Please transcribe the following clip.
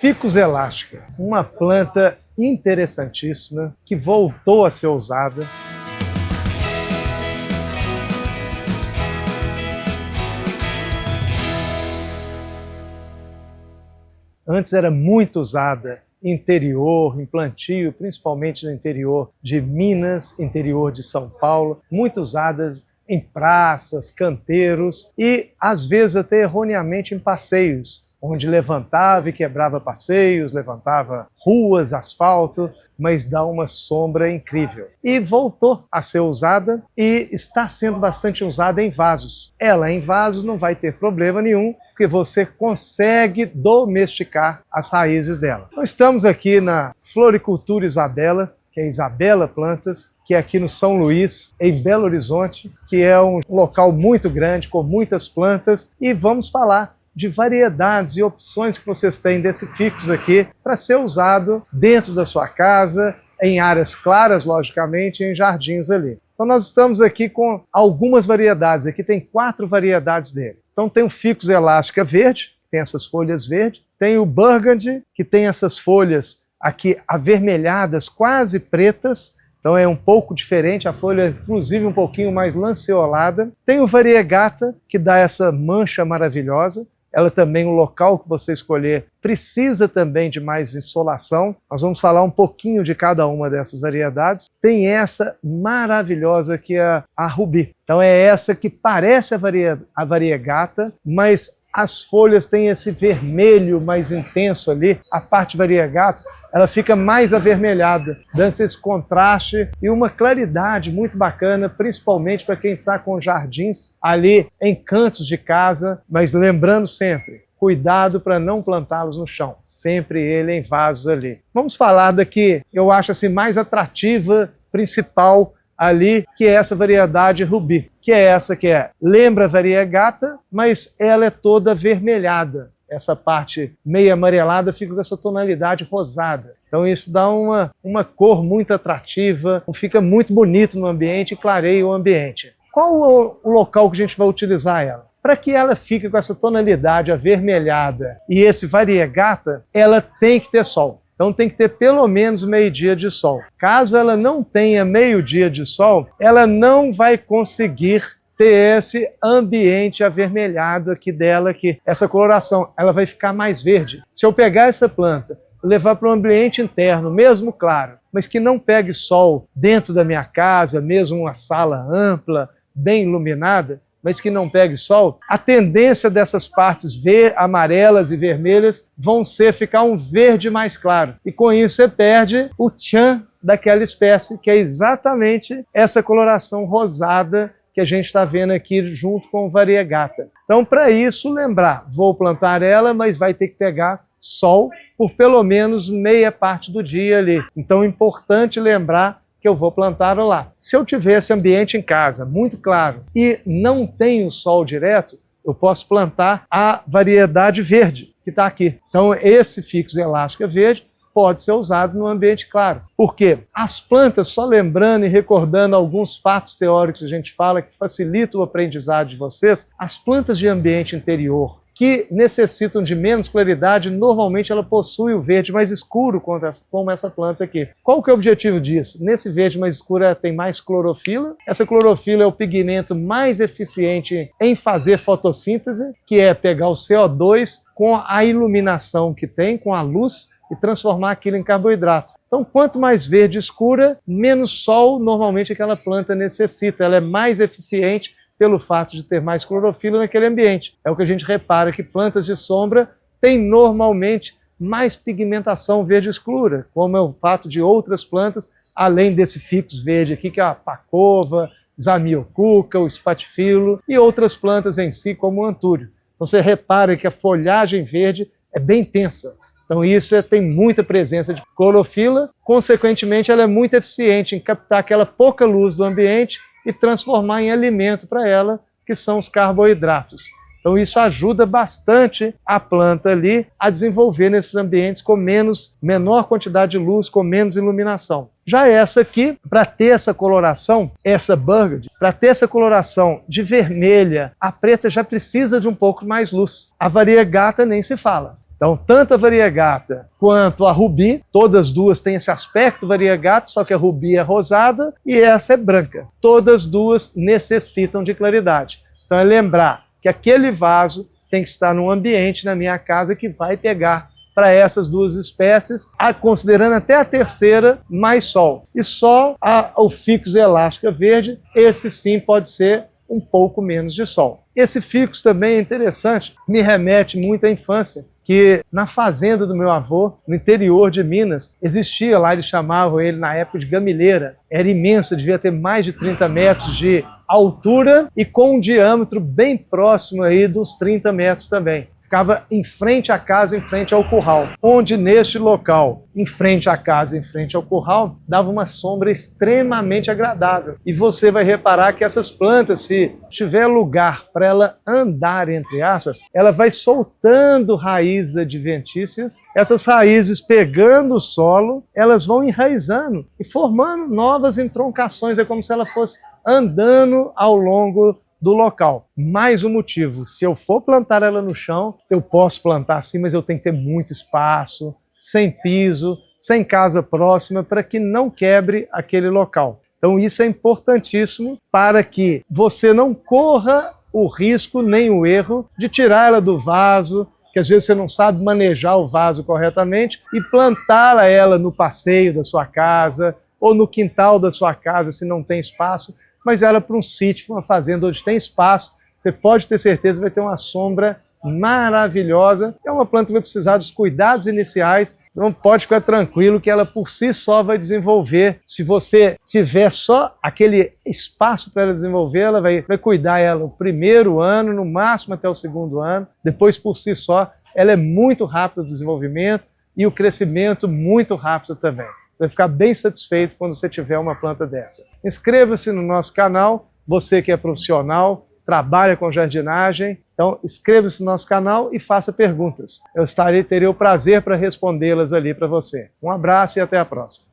Ficus elástica, uma planta interessantíssima que voltou a ser usada. Antes era muito usada em interior, em plantio, principalmente no interior de Minas, interior de São Paulo, muito usadas em praças, canteiros e às vezes até erroneamente em passeios, onde levantava e quebrava passeios, levantava ruas, asfalto, mas dá uma sombra incrível. E voltou a ser usada e está sendo bastante usada em vasos. Ela em vasos não vai ter problema nenhum, porque você consegue domesticar as raízes dela. Nós estamos aqui na Floricultura Isabela, que é Isabela Plantas, que é aqui no São Luís, em Belo Horizonte, que é um local muito grande, com muitas plantas, e vamos falar de variedades e opções que vocês têm desse ficus aqui para ser usado dentro da sua casa, em áreas claras, logicamente, e em jardins ali. Então nós estamos aqui com algumas variedades, aqui tem 4 variedades dele. Então tem o ficus elástica verde, que tem essas folhas verdes, tem o burgundy, que tem essas folhas aqui avermelhadas, quase pretas, então é um pouco diferente, a folha inclusive um pouquinho mais lanceolada. Tem o variegata, que dá essa mancha maravilhosa. Ela também, o local que você escolher, precisa também de mais insolação. Nós vamos falar um pouquinho de cada uma dessas variedades. Tem essa maravilhosa que é a rubi. Então é essa que parece a variegata, mas as folhas têm esse vermelho mais intenso ali. A parte variegata, ela fica mais avermelhada, dando esse contraste e uma claridade muito bacana, principalmente para quem está com jardins ali em cantos de casa, mas lembrando sempre, cuidado para não plantá-los no chão, sempre ele em vasos ali. Vamos falar daqui, eu acho assim, mais atrativa, principal ali, que é essa variedade rubi, que é essa que lembra a variegata, mas ela é toda avermelhada. Essa parte meio amarelada fica com essa tonalidade rosada. Então isso dá uma cor muito atrativa, fica muito bonito no ambiente e clareia o ambiente. Qual o local que a gente vai utilizar ela? Para que ela fique com essa tonalidade avermelhada e esse variegata, ela tem que ter sol. Então tem que ter pelo menos meio-dia de sol. Caso ela não tenha meio-dia de sol, ela não vai conseguir ter esse ambiente avermelhado aqui dela, aqui. Essa coloração, ela vai ficar mais verde. Se eu pegar essa planta, levar para um ambiente interno, mesmo claro, mas que não pegue sol dentro da minha casa, mesmo uma sala ampla, bem iluminada, mas que não pegue sol, a tendência dessas partes amarelas e vermelhas vão ficar um verde mais claro. E com isso você perde o tchan daquela espécie, que é exatamente essa coloração rosada que a gente está vendo aqui junto com o variegata. Então, para isso, lembrar, vou plantar ela, mas vai ter que pegar sol por pelo menos meia parte do dia ali. Então, é importante lembrar que eu vou plantar lá. Se eu tiver esse ambiente em casa, muito claro, e não tenho sol direto, eu posso plantar a variedade verde, que está aqui. Então, esse ficus elástica verde pode ser usado no ambiente claro. Por quê? As plantas, só lembrando e recordando alguns fatos teóricos que a gente fala que facilitam o aprendizado de vocês, as plantas de ambiente interior que necessitam de menos claridade, normalmente ela possui o verde mais escuro, como essa planta aqui. Qual que é o objetivo disso? Nesse verde mais escuro ela tem mais clorofila. Essa clorofila é o pigmento mais eficiente em fazer fotossíntese, que é pegar o CO2 com a iluminação que tem, com a luz, e transformar aquilo em carboidrato. Então, quanto mais verde escura, menos sol normalmente aquela planta necessita. Ela é mais eficiente pelo fato de ter mais clorofila naquele ambiente. É o que a gente repara, que plantas de sombra têm normalmente mais pigmentação verde escura, como é o fato de outras plantas, além desse ficus verde aqui, que é a pacova, zamioculca, o espatifilo e outras plantas em si, como o antúrio. Então você repara que a folhagem verde é bem intensa. Então isso tem muita presença de clorofila, consequentemente ela é muito eficiente em captar aquela pouca luz do ambiente e transformar em alimento para ela, que são os carboidratos. Então isso ajuda bastante a planta ali a desenvolver nesses ambientes com menor quantidade de luz, com menos iluminação. Já essa aqui, para ter essa coloração, essa burgundy, para ter essa coloração de vermelha, a preta já precisa de um pouco mais luz. A variegata nem se fala. Então, tanto a variegata quanto a rubi, todas duas têm esse aspecto variegata, só que a rubi é rosada e essa é branca. Todas duas necessitam de claridade. Então, é lembrar que aquele vaso tem que estar num ambiente na minha casa que vai pegar para essas duas espécies, considerando até a terceira, mais sol. E só o Ficus elástica verde, esse sim pode ser um pouco menos de sol. Esse ficus também é interessante, me remete muito à infância, que na fazenda do meu avô, no interior de Minas, existia lá, eles chamavam ele na época de gamileira. Era imenso, devia ter mais de 30 metros de altura e com um diâmetro bem próximo aí dos 30 metros também. Ficava em frente à casa, em frente ao curral, onde neste local, em frente à casa, em frente ao curral, dava uma sombra extremamente agradável. E você vai reparar que essas plantas, se tiver lugar para ela andar, entre aspas, ela vai soltando raízes adventícias, essas raízes pegando o solo, elas vão enraizando e formando novas entroncações, é como se ela fosse andando ao longo do local. Mais um motivo, se eu for plantar ela no chão, eu posso plantar assim, mas eu tenho que ter muito espaço, sem piso, sem casa próxima, para que não quebre aquele local. Então isso é importantíssimo para que você não corra o risco nem o erro de tirar ela do vaso, que às vezes você não sabe manejar o vaso corretamente, e plantá-la ela no passeio da sua casa, ou no quintal da sua casa, se não tem espaço, mas ela para um sítio, para uma fazenda onde tem espaço, você pode ter certeza que vai ter uma sombra maravilhosa. É uma planta que vai precisar dos cuidados iniciais, então pode ficar tranquilo que ela por si só vai desenvolver. Se você tiver só aquele espaço para ela desenvolver, ela vai cuidar ela o primeiro ano, no máximo até o segundo ano. Depois, por si só, ela é muito rápida no desenvolvimento e o crescimento muito rápido também. Vai ficar bem satisfeito quando você tiver uma planta dessa. Inscreva-se no nosso canal, você que é profissional, trabalha com jardinagem, então inscreva-se no nosso canal e faça perguntas. Eu terei o prazer para respondê-las ali para você. Um abraço e até a próxima.